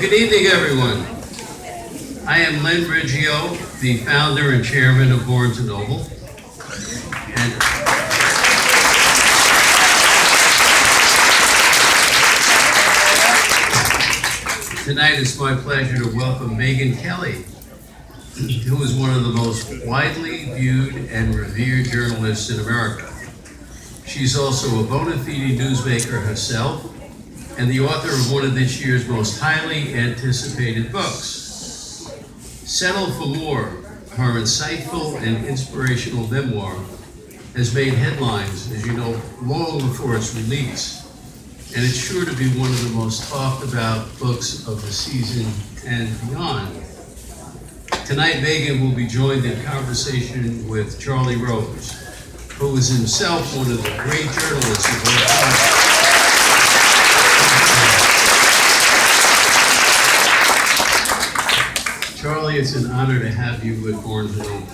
Good evening, everyone. I am Len Riggio, the founder and chairman of Barnes & Noble. And tonight it's my pleasure to welcome Megyn Kelly, who is one of the most widely viewed and revered journalists in America. She's also a bona fide newsmaker herself and the author of one of this year's most highly anticipated books. Settle for More, her insightful and inspirational memoir, has made headlines, as you know, long before its release. And it's sure to be one of the most talked about books of the season and beyond. Tonight, Megyn will be joined in conversation with Charlie Rose, who is himself one of the great journalists of our time. Charlie, it's an honor to have you with Barnes & Noble.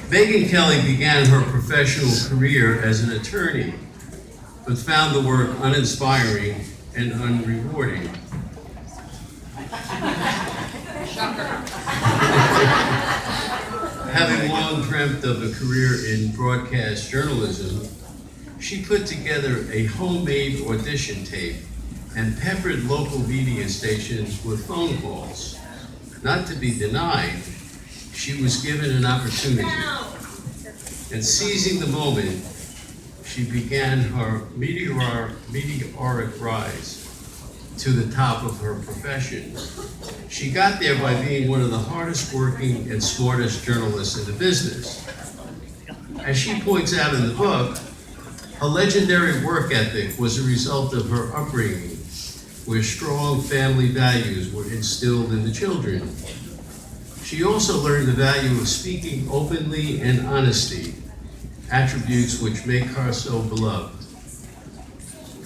Megyn Kelly began her professional career as an attorney, but found the work uninspiring and unrewarding. Having long dreamt of a career in broadcast journalism, she put together a homemade audition tape and peppered local media stations with phone calls. Not to be denied, she was given an opportunity. And seizing the moment, she began her meteoric rise to the top of her profession. She got there by being one of the hardest working and smartest journalists in the business. As she points out in the book, her legendary work ethic was a result of her upbringing, where strong family values were instilled in the children. She also learned the value of speaking openly and honesty, attributes which make her so beloved.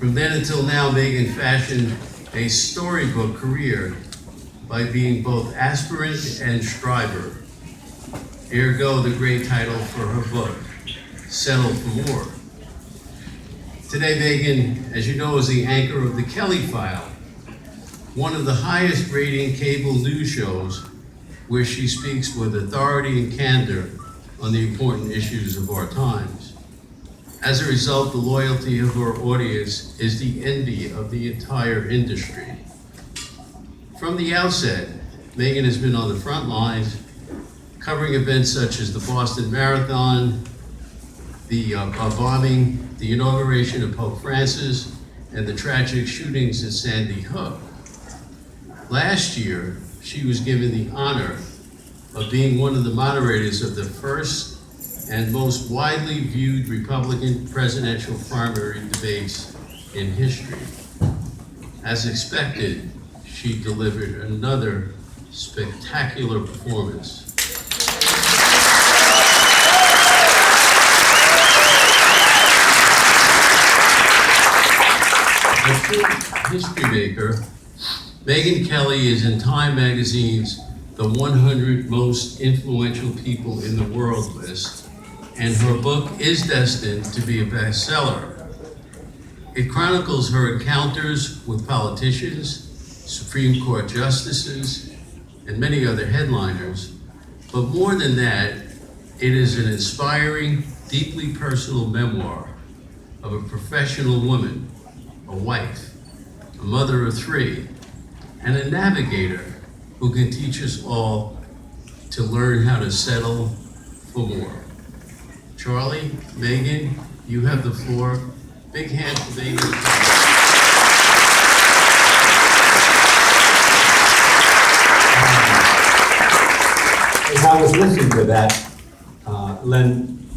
From then until now, Megyn fashioned a storybook career by being both aspirant and striver. Ergo, the great title for her book, Settle for More. Today, Megyn, as you know, is the anchor of The Kelly File, one of the highest rating cable news shows where she speaks with authority and candor on the important issues of our times. As a result, the loyalty of her audience is the envy of the entire industry. From the outset, Megyn has been on the front lines, covering events such as the Boston Marathon, the bombing, the inauguration of Pope Francis, and the tragic shootings at Sandy Hook. Last year, she was given the honor of being one of the moderators of the first and most widely viewed Republican presidential primary debates in history. As expected, she delivered another spectacular performance. A true history maker, Megyn Kelly is in Time magazine's The 100 Most Influential People in the World list, and her book is destined to be a bestseller. It chronicles her encounters with politicians, Supreme Court justices, and many other headliners, but more than that, it is an inspiring, deeply personal memoir of a professional woman, a wife, a mother of three, and a navigator who can teach us all to learn how to settle for more. Charlie, Megyn, you have the floor. Big hand for Megyn. As I was listening to that, Len,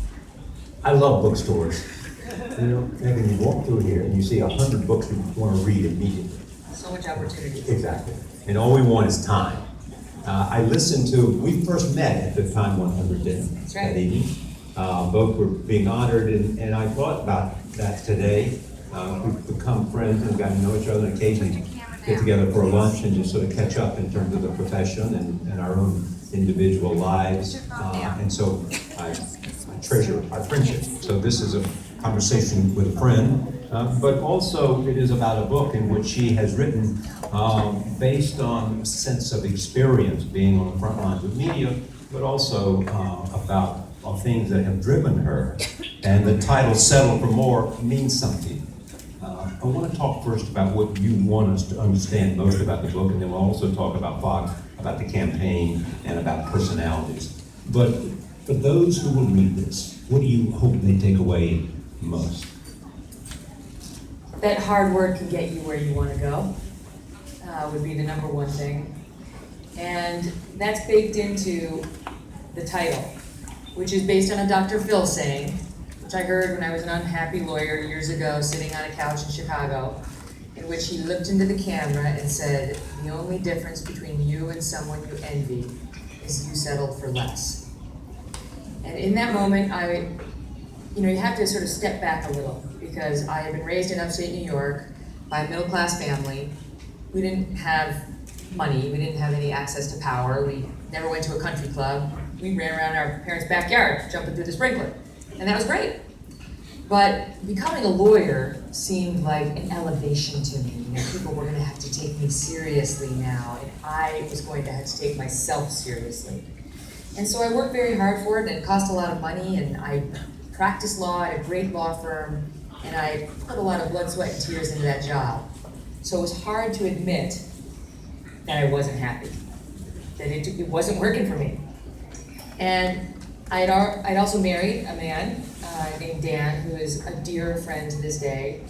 I love bookstores. You know, Megyn, you walk through here and you see 100 books you want to read immediately. So much opportunity. Exactly. And all we want is time. I listened to, we first met at the Time 100 dinner that evening. Both were being honored, and I thought about that today. We've become friends and gotten to know each other, and occasionally get together for a lunch and just sort of catch up in terms of the profession and our own individual lives. And so I treasure our friendship. So this is a conversation with a friend, but also it is about a book in which she has written based on a sense of experience being on the front lines of media, but also about things that have driven her. And the title Settle for More means something. I want to talk first about what you want us to understand most about the book, and then we'll also talk about Fox, about the campaign, and about personalities. But for those who will read this, what do you hope they take away most? That hard work can get you where you want to go, would be the number one thing. And that's baked into the title, which is based on a Dr. Phil saying, which I heard when I was an unhappy lawyer years ago sitting on a couch in Chicago, in which he looked into the camera and said, the only difference between you and someone you envy is you settled for less. And in that moment, you have to sort of step back a little, because I had been raised in upstate New York by a middle-class family. We didn't have money, we didn't have any access to power, we never went to a country club. We ran around our parents' backyard, jumping through the sprinkler, and that was great. But becoming a lawyer seemed like an elevation to me. People were gonna have to take me seriously now, and I was going to have to take myself seriously. And so I worked very hard for it, and it cost a lot of money, and I practiced law at a great law firm, and I put a lot of blood, sweat, and tears into that job. So it was hard to admit that I wasn't happy, that it wasn't working for me. And I'd also married a man named Dan, who is a dear friend to this day,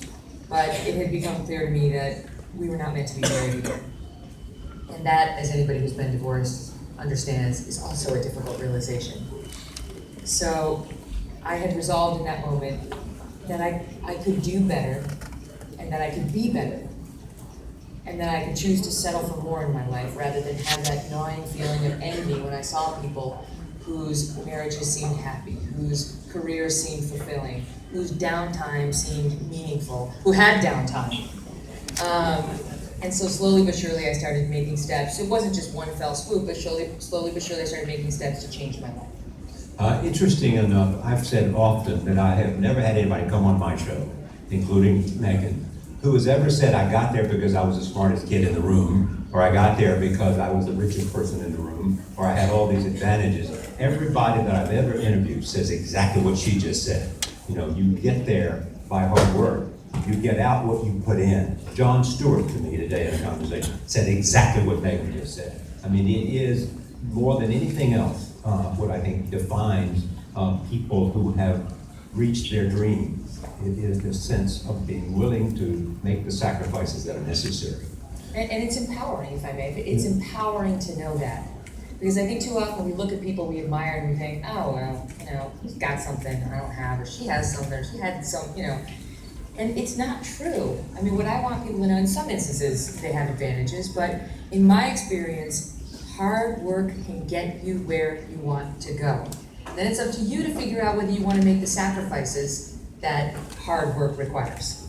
but it had become clear to me that we were not meant to be married either. And that, as anybody who's been divorced understands, is also a difficult realization. So I had resolved in that moment that I could do better, and that I could be better, and that I could choose to settle for more in my life rather than have that gnawing feeling of envy when I saw people whose marriages seemed happy, whose careers seemed fulfilling, whose downtime seemed meaningful, who had downtime. And so slowly but surely I started making steps. It wasn't just one fell swoop, but slowly but surely I started making steps to change my life. Interesting enough, I've said often that I have never had anybody come on my show, including Megyn, who has ever said I got there because I was the smartest kid in the room, or I got there because I was the richest person in the room, or I had all these advantages. Everybody that I've ever interviewed says exactly what she just said. You get there by hard work. You get out what you put in. Jon Stewart, to me today in a conversation, said exactly what Megyn just said. I mean, it is more than anything else what I think defines people who have reached their dreams. It is the sense of being willing to make the sacrifices that are necessary. And it's empowering, if I may. It's empowering to know that. Because I think too often we look at people we admire and we think, oh, well, he's got something I don't have, or she has something, or she had some, And it's not true. I mean, what I want people to know, in some instances, they have advantages, but in my experience, hard work can get you where you want to go. Then it's up to you to figure out whether you want to make the sacrifices that hard work requires.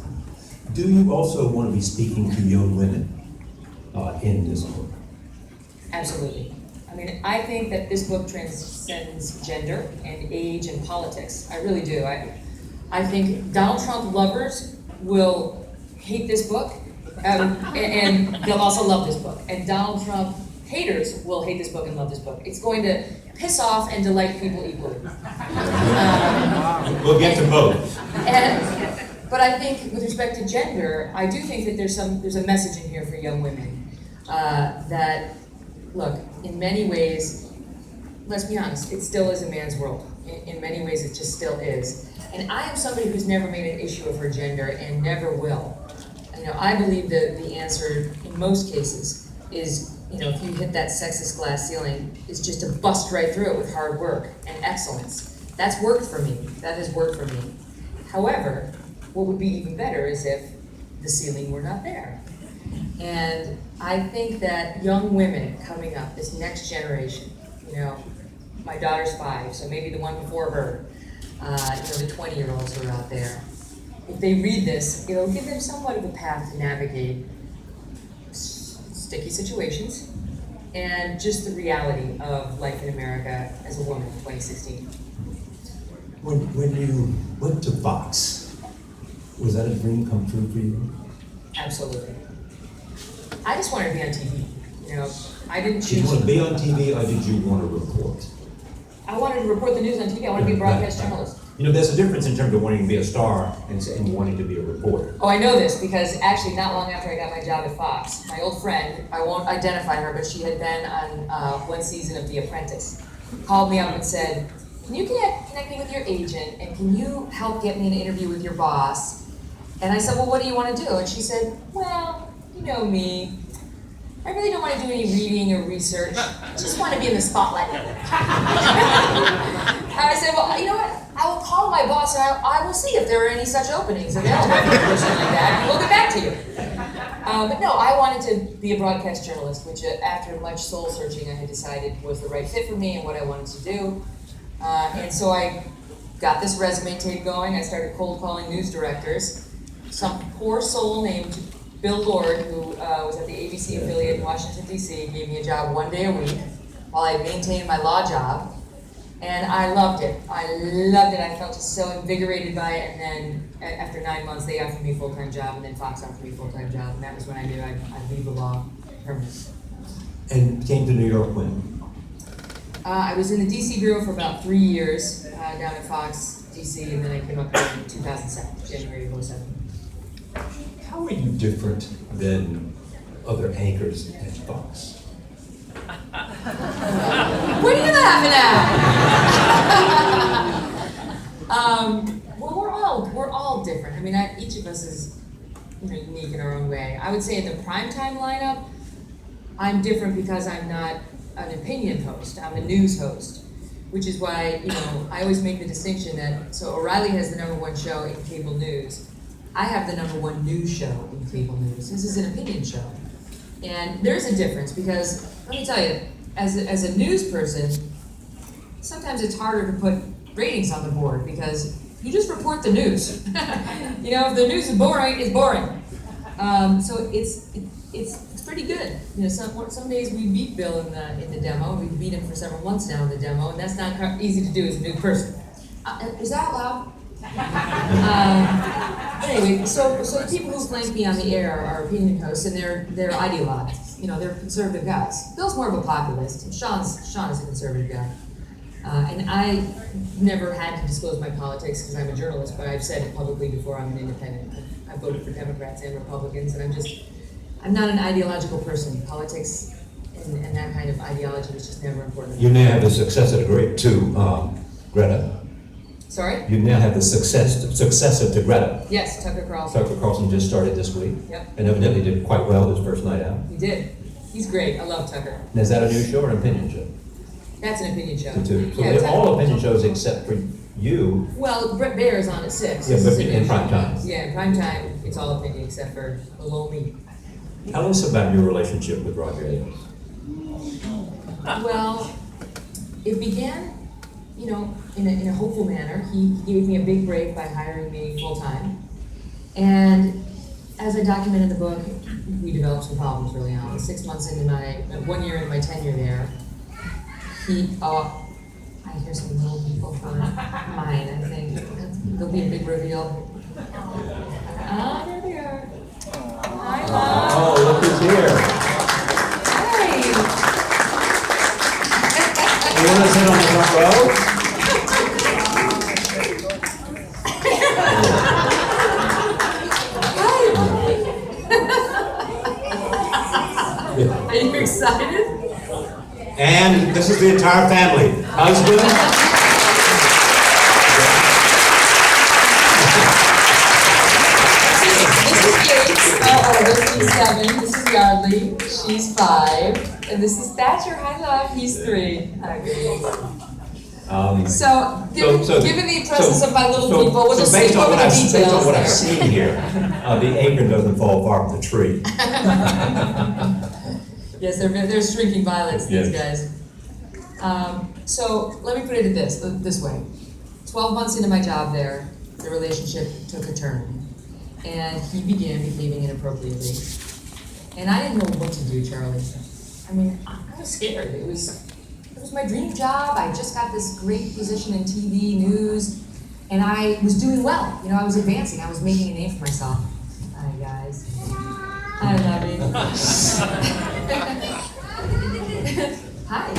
Do you also want to be speaking to young women in this book? Absolutely. I mean, I think that this book transcends gender and age and politics. I really do. I think Donald Trump lovers will hate this book, and they'll also love this book. And Donald Trump haters will hate this book and love this book. It's going to piss off and delight people equally. We'll get to both. But I think with respect to gender, I do think that there's a message in here for young women that, look, in many ways, let's be honest, it still is a man's world. In many ways, it just still is. And I am somebody who's never made an issue of her gender and never will. I believe that the answer in most cases is, if you hit that sexist glass ceiling, is just to bust right through it with hard work and excellence. That's worked for me. That has worked for me. However, what would be even better is if the ceiling were not there. And I think that young women coming up, this next generation, my daughter's 5, so maybe the one before her, the 20-year-olds who are out there, if they read this, it'll give them somewhat of a path to navigate sticky situations and just the reality of life in America as a woman in 2016. When you went to Fox, was that a dream come true for you? Absolutely. I just wanted to be on TV, you know, I didn't Did you choose. want to be on TV or did you want to report? I wanted to report the news on TV, I wanted to be a broadcast journalist. You know, there's a difference in terms of wanting to be a star and wanting to be a reporter. Oh, I know this, because actually not long after I got my job at Fox, my old friend, I won't identify her, but she had been on one season of The Apprentice, called me up and said, can you connect me with your agent, and can you help get me an interview with your boss? And I said, well, what do you want to do? And she said, well, you know me, I really don't want to do any reading or research, I just want to be in the spotlight. And I said, well, you know what, I will call my boss and I will see if there are any such openings available for a person like that, and we'll get back to you. But no, I wanted to be a broadcast journalist, which after much soul searching I had decided was the right fit for me and what I wanted to do. And so I got this resume tape going, I started cold calling news directors. Some poor soul named Bill Lord, who was at the ABC affiliate in Washington, D.C., gave me a job 1 day a week while I maintained my law job. And I loved it. I felt just so invigorated by it. And then after 9 months, they offered me a full-time job, and then Fox offered me a full-time job. And that was when I knew I'd leave the law permanently. And came to New York when? I was in the DC bureau for about 3 years, down at Fox, DC, and then I came up here in 2007, January of 07. How are you different than other anchors at Fox? What are you laughing at? Well, we're all different. I mean, each of us is, you know, unique in our own way. I would say in the primetime lineup, I'm different because I'm not an opinion host. I'm a news host, which is why, you know, I always make the distinction that, so O'Reilly has the #1 show in cable news. I have the #1 news show in cable news. This is an opinion show. And there's a difference because, let me tell you, as a news person, sometimes it's harder to put ratings on the board because you just report the news. You know, if the news is boring, it's boring. So it's pretty good. You know, some days we beat Bill in the demo. We've beat him for several months now in the demo, and that's not easy to do as a new person. Is that loud? Anyway, so the people who flank me on the air are opinion hosts, and they're ideologues. You know, they're conservative guys. Bill's more of a populist, and Sean is a conservative guy. And I never had to disclose my politics because I'm a journalist, but I've said it publicly before, I'm an independent. I voted for Democrats and Republicans, and I'm not an ideological person. Politics and that kind of ideology was just never important. You now have the successor to Greta. Sorry? You now have the successor to Greta. Yes, Tucker Carlson. Tucker Carlson just started this week. Yep. And evidently did quite well his first night out. He did. He's great. I love Tucker. And is that a news show or an opinion show? That's an opinion show. The two. So Yeah, they're Tucker- all opinion shows except for you. Well, Brett Baer is on at 6. Yeah, This but is a in news prime show. time. Yeah, in prime time, it's all opinion except for below me. Tell us about your relationship with Roger Ailes. Well, it began, you know, in a hopeful manner. He gave me a big break by hiring me full-time. And as I document in the book, we developed some problems early on. 6 months into 1 year into my tenure there, I hear some little people for mine, I think. There'll be a big reveal. Ah, there they are. Hi, Mom. Oh, look who's here. Hey. You want to sit on the front row? Are you excited? And this is the entire family. Husband. This is 7, this is Yardley, she's 5, and this is Thatcher, hi love, he's 3. Hi, baby. So, given the presence of my little people, we'll just skip over the details based on what I've there. seen here, the acorn doesn't fall far from the tree. Yes, they're shrinking violets, these Yes. guys. So, let me put it this way. 12 months into my job there, the relationship took a turn. And he began behaving inappropriately. And I didn't know what to do, Charlie. I mean, I was scared. It was my dream job. I just got this great position in TV, news, and I was doing well. You know, I was advancing. I was making a name for myself. Hi, guys. I love you. Hi.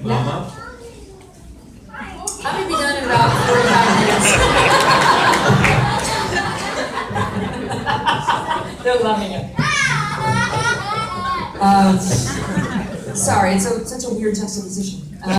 Mama? I'm gonna be done in about 45 minutes. They're loving it. Sorry, it's such a weird juxtaposition.